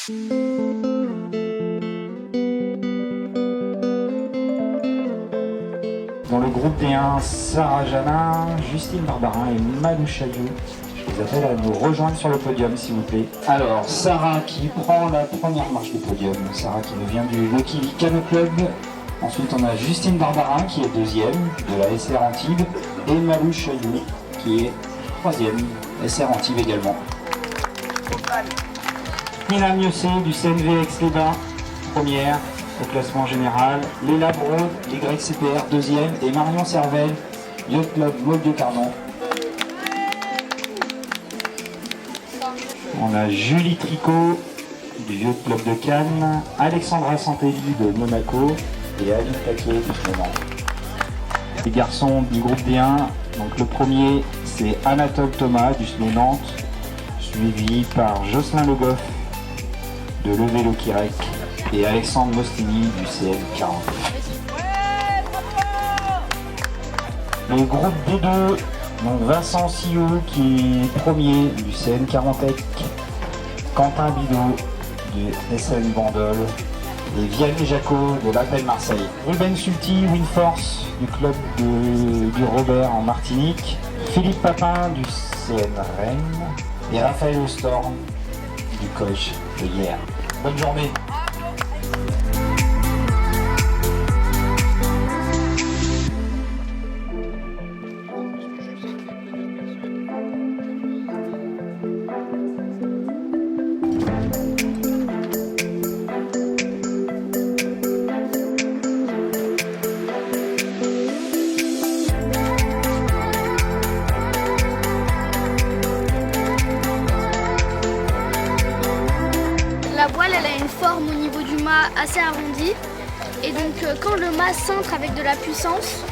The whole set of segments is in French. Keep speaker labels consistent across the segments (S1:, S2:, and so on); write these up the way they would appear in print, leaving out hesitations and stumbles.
S1: Dans le groupe D1, Sarah Janin, Justine Barbarin et Malou Chaillot. Je vous appelle à nous rejoindre sur le podium, s'il vous plaît. Alors, Sarah qui prend la première marche du podium. Sarah qui nous vient du Lucky Cano Club. Ensuite, on a Justine Barbarin qui est deuxième de la SR Antibes. Et Malou Chaillot qui est troisième, SR Antibes également. Nina Miocé du CNV Aix-les-Bains, première au classement général. Léla Braud, YCPR, deuxième. Et Marion Servel, Yacht Club Maule de Carnon. On a Julie Tricot du Yacht Club de Cannes, Alexandra Santelli de Monaco et Aline Taquet du Clément. Les garçons du groupe D1, donc le premier c'est Anatole Thomas du SNO Nantes, suivi par Jocelyn Le Goff de Le Vélo Quirec et Alexandre Mostini du CN40. Le groupe D2, donc Vincent Sillot qui est premier du CN40, Quentin Bidot du SN Bandol et Vianney Jacot de l'Appel Marseille. Ruben Sulty, Winforce du club du Robert en Martinique, Philippe Papin du CN Rennes et Raphaël Ostorn du coach de hier. Bonne journée.
S2: La voile, elle a une forme au niveau du mât assez arrondie. Et donc quand le mât centre avec de la puissance,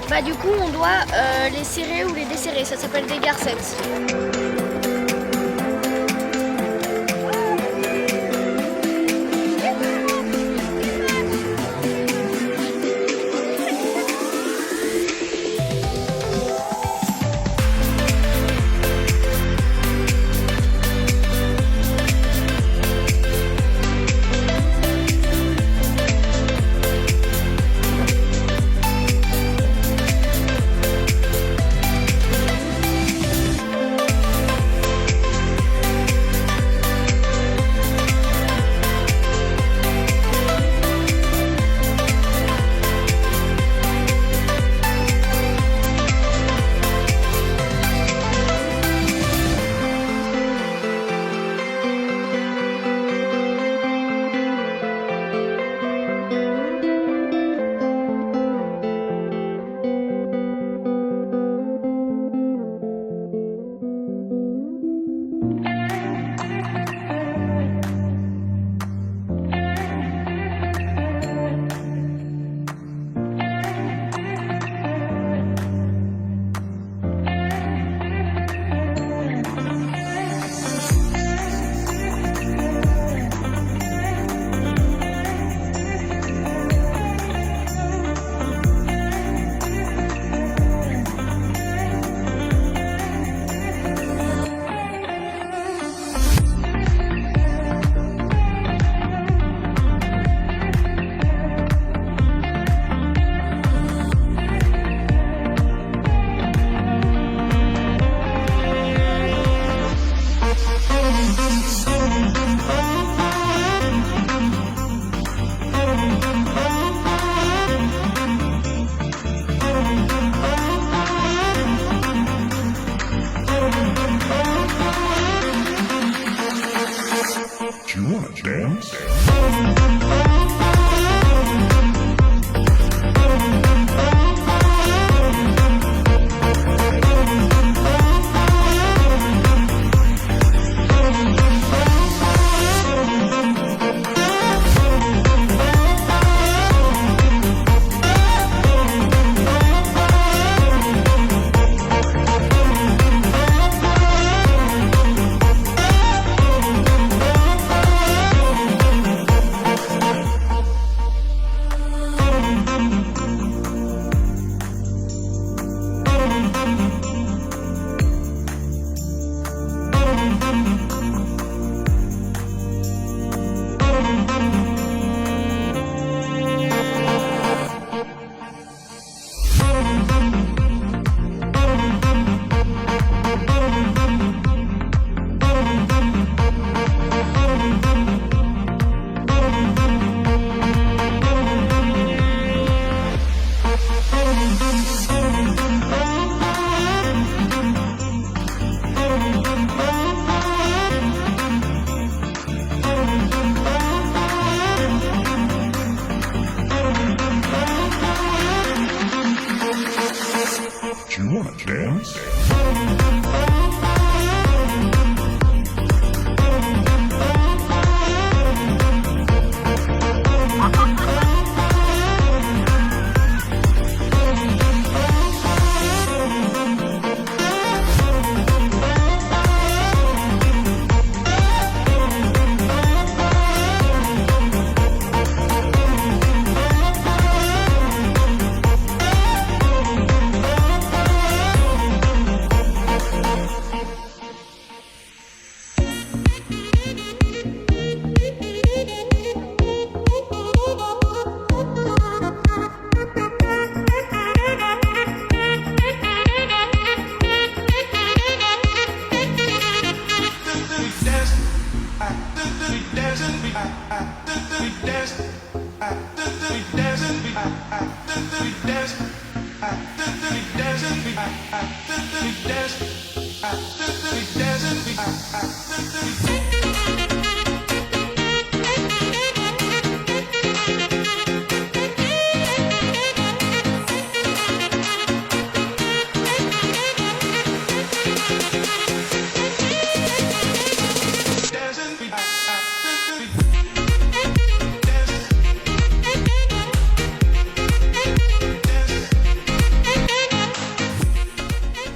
S2: bah du coup on doit les serrer ou les desserrer. Ça s'appelle des garcettes.
S3: You wanna dance?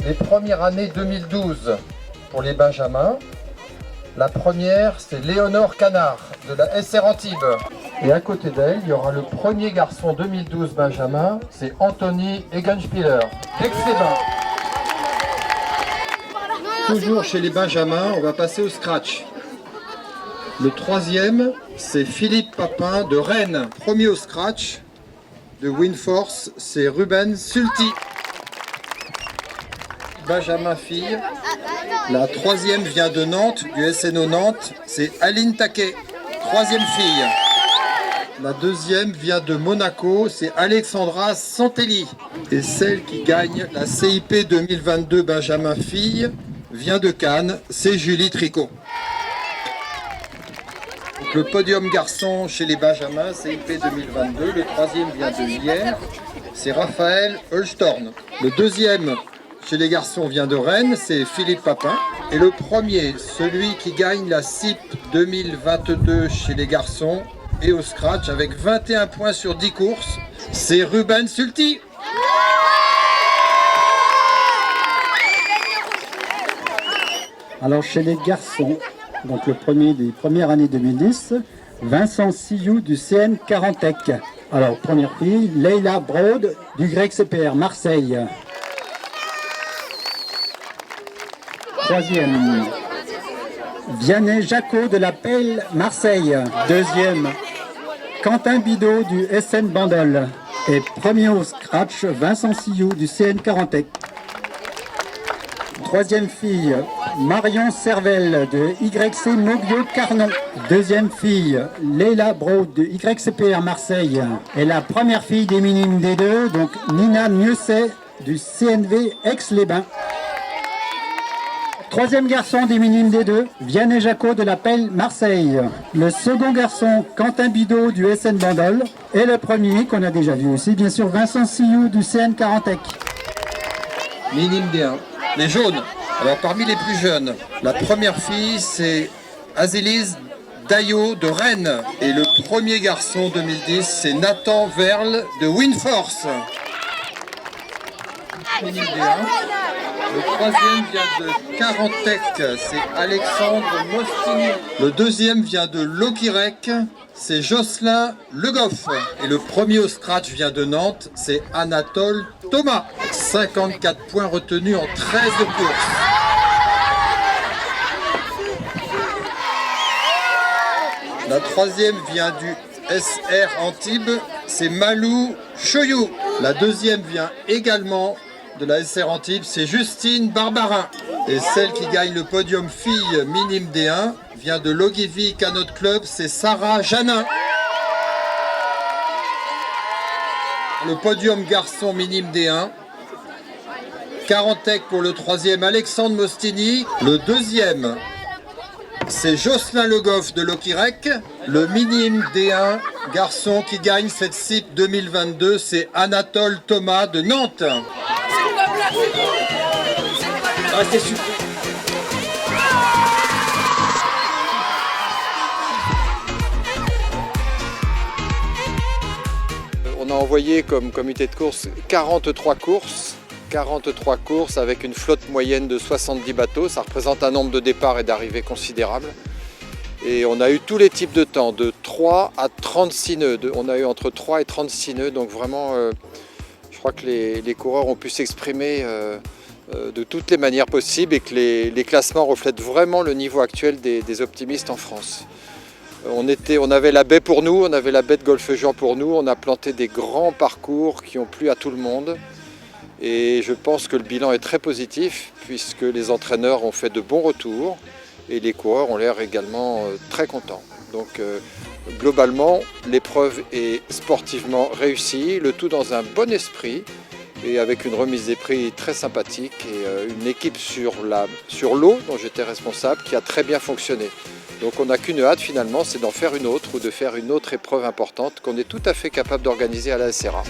S3: Les premières années 2012 pour les Benjamins. La première, c'est Léonore Canard de la SR Antibes. Et à côté d'elle, il y aura le premier garçon 2012 Benjamin, c'est Anthony Egenspieler, d'Aix-les-Bains. Toujours chez les Benjamins, on va passer au scratch. Le troisième, c'est Philippe Papin de Rennes. Premier au scratch de Winforce, c'est Ruben Sulti. Benjamin fille. La troisième vient de Nantes, du SNO Nantes, c'est Aline Taquet, troisième fille. La deuxième vient de Monaco, c'est Alexandra Santelli. Et celle qui gagne la CIP 2022 Benjamin fille vient de Cannes, c'est Julie Tricot. Donc, le podium garçon chez les Benjamins, CIP 2022, le troisième vient de hier, c'est Raphaël Holstorn. Le deuxième chez les garçons vient de Rennes, c'est Philippe Papin. Et le premier, celui qui gagne la CIP 2022 chez les garçons et au scratch avec 21 points sur 10 courses, c'est Ruben Sulti.
S4: Alors chez les garçons, donc le premier des premières années 2010, Vincent Sillou du CN Carantec. Alors première fille, Leila Broad du Grec CPR Marseille. Troisième, Vianney Jacot de la Pelle Marseille. Deuxième, Quentin Bidot du SN Bandol. Et premier au scratch, Vincent Sillou du CN Carantec. Troisième fille, Marion Cervelle de YC Mobio Carnon. Deuxième fille, Leila Broad de YCPR Marseille. Et la première fille des minimes des deux, donc Nina Mieuxet du CNV Aix-les-Bains. Troisième garçon des minimes des deux, Vianney Jacot de la Pelle Marseille. Le second garçon, Quentin Bidot du SN Bandol. Et le premier, qu'on a déjà vu aussi, bien sûr, Vincent Sillou du CN Carantec.
S3: Minime D1. Les jaunes. Alors parmi les plus jeunes, la première fille, c'est Azélise Daillot de Rennes. Et le premier garçon 2010, c'est Nathan Verle de Winforce. Minime D1. Le troisième vient de Carantec, c'est Alexandre Mostini. Le deuxième vient de Lokirec, c'est Jocelyn Le Goff. Et le premier au scratch vient de Nantes, c'est Anatole Thomas. 54 points retenus en 13 courses. La troisième vient du SR Antibes, c'est Malou Choyou. La deuxième vient également de la SR Antibes, c'est Justine Barbarin. Et celle qui gagne le podium fille minime D1 vient de l'Ogilvy Canot Club, c'est Sarah Janin. Le podium garçon minime D1, Carantec pour le troisième, Alexandre Mostini. Le deuxième, c'est Jocelyn Le Goff de Lokirec. Le minime D1 garçon qui gagne cette CIP 2022, c'est Anatole Thomas de Nantes. Ah, c'est super. On a envoyé comme comité de course 43 courses avec une flotte moyenne de 70 bateaux. Ça représente un nombre de départs et d'arrivées considérable. Et on a eu tous les types de temps, de 3 à 36 nœuds. On a eu entre 3 et 36 nœuds, donc vraiment, je crois que les coureurs ont pu s'exprimer de toutes les manières possibles et que les classements reflètent vraiment le niveau actuel des optimistes en France. On avait la baie pour nous, on avait la baie de Golfe-Jean pour nous, on a planté des grands parcours qui ont plu à tout le monde. Et je pense que le bilan est très positif puisque les entraîneurs ont fait de bons retours et les coureurs ont l'air également très contents. Donc globalement, l'épreuve est sportivement réussie, le tout dans un bon esprit et avec une remise des prix très sympathique et une équipe sur l'eau dont j'étais responsable qui a très bien fonctionné. Donc on n'a qu'une hâte finalement, c'est d'en faire une autre ou de faire une autre épreuve importante qu'on est tout à fait capable d'organiser à la SRA.